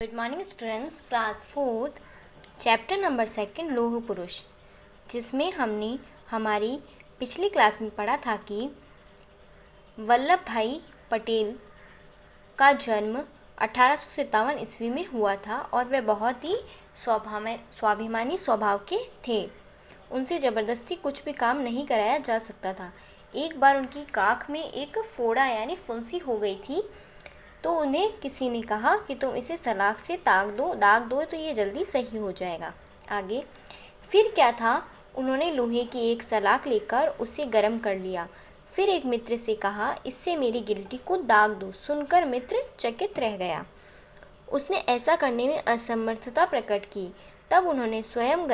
Good morning students, class 4 chapter number 2 लौह पुरुष, जिसमें हमने हमारी पिछली क्लास में पढ़ा था कि वल्लभ भाई पटेल का जन्म 1857 ईस्वी में हुआ था और वे बहुत ही स्वाभिमानी स्वभाव के थे। उनसे ज़बरदस्ती कुछ भी काम नहीं कराया जा सकता था। एक बार उनकी काख में एक फोड़ा यानी फुंसी हो गई थी, तो उन्हें किसी ने कहा कि तुम इसे सलाख से दाग दो तो ये जल्दी सही हो जाएगा। आगे फिर क्या था, उन्होंने लोहे की एक सलाख लेकर उसे गर्म कर लिया। फिर एक मित्र से कहा, इससे मेरी गिलटी को दाग दो। सुनकर मित्र चकित रह गया। उसने ऐसा करने में असमर्थता प्रकट की। तब उन्होंने स्वयं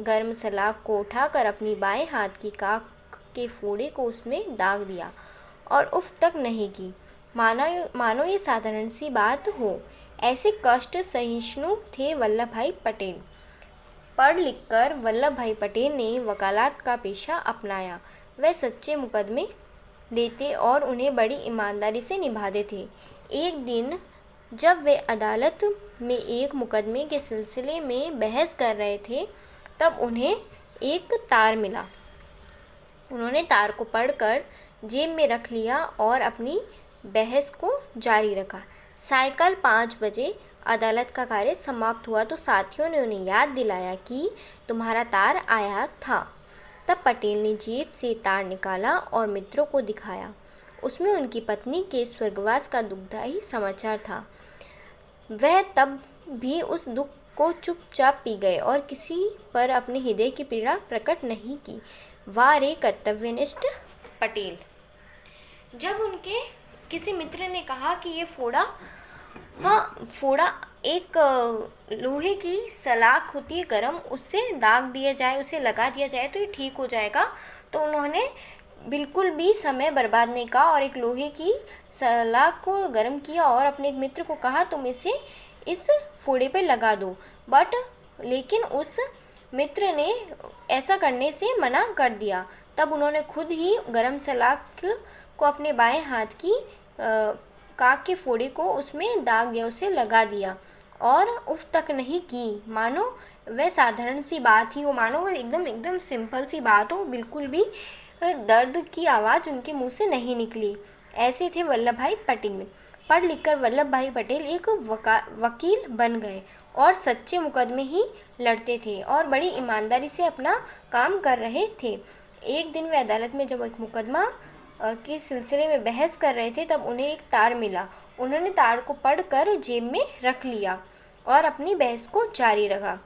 गर्म सलाख को उठाकर अपनी बाएं हाथ की काख के फोड़े को उसमें दाग दिया और उफ तक नहीं की, मानो ये साधारण सी बात हो। ऐसे कष्ट सहिष्णु थे वल्लभ भाई पटेल। पढ़ लिखकर वल्लभ भाई पटेल ने वकालत का पेशा अपनाया। वह सच्चे मुकदमे लेते और उन्हें बड़ी ईमानदारी से निभाते थे। एक दिन जब वे अदालत में एक मुकदमे के सिलसिले में बहस कर रहे थे, तब उन्हें एक तार मिला। उन्होंने तार को पढ़कर जेब में रख लिया और अपनी बहस को जारी रखा। सायंकाल 5 बजे अदालत का कार्य समाप्त हुआ तो साथियों ने उन्हें याद दिलाया कि तुम्हारा तार आया था। तब पटेल ने जेब से तार निकाला और मित्रों को दिखाया। उसमें उनकी पत्नी के स्वर्गवास का दुखदायी समाचार था। वह तब भी उस दुख को चुपचाप पी गए और किसी पर अपने हृदय की पीड़ा प्रकट नहीं की। वाह रे कर्तव्यनिष्ठ पटेल। जब उनके किसी मित्र ने कहा कि ये फोड़ा एक लोहे की सलाख होती है गरम, उससे दाग दिया जाए, उसे लगा दिया जाए तो ये ठीक हो जाएगा, तो उन्होंने बिल्कुल भी समय बर्बाद नहीं कहा और एक लोहे की सलाख को गर्म किया और अपने एक मित्र को कहा तुम इसे इस फोड़े पे लगा दो। लेकिन उस मित्र ने ऐसा करने से मना कर दिया। तब उन्होंने खुद ही गरम सलाख को अपने बाएं हाथ की काख के फोड़े को उसमें दाग दिया, उसे लगा दिया और उफ तक नहीं की, मानो वह साधारण सी बात ही हो, मानो वह एकदम सिंपल सी बात हो। बिल्कुल भी दर्द की आवाज़ उनके मुंह से नहीं निकली। ऐसे थे वल्लभ भाई पटेल। पढ़ लिखकर वल्लभ भाई पटेल एक वकील बन गए और सच्चे मुकदमे ही लड़ते थे और बड़ी ईमानदारी से अपना काम कर रहे थे। एक दिन वे अदालत में जब एक मुकदमा के सिलसिले में बहस कर रहे थे, तब उन्हें एक तार मिला। उन्होंने तार को पढ़कर जेब में रख लिया और अपनी बहस को जारी रखा।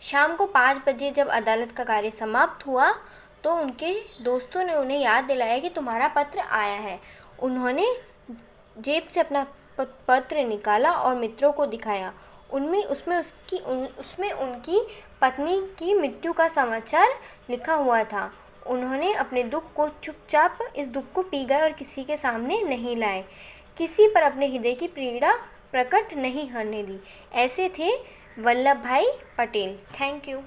शाम को 5 बजे जब अदालत का कार्य समाप्त हुआ तो उनके दोस्तों ने उन्हें याद दिलाया कि तुम्हारा पत्र आया है। उन्होंने जेब से अपना पत्र निकाला और मित्रों को दिखाया। उसमें उनकी पत्नी की मृत्यु का समाचार लिखा हुआ था। उन्होंने अपने दुख को चुपचाप इस दुख को पी गए और किसी के सामने नहीं लाए, किसी पर अपने हृदय की पीड़ा प्रकट नहीं करने दी। ऐसे थे वल्लभ भाई पटेल। Thank you.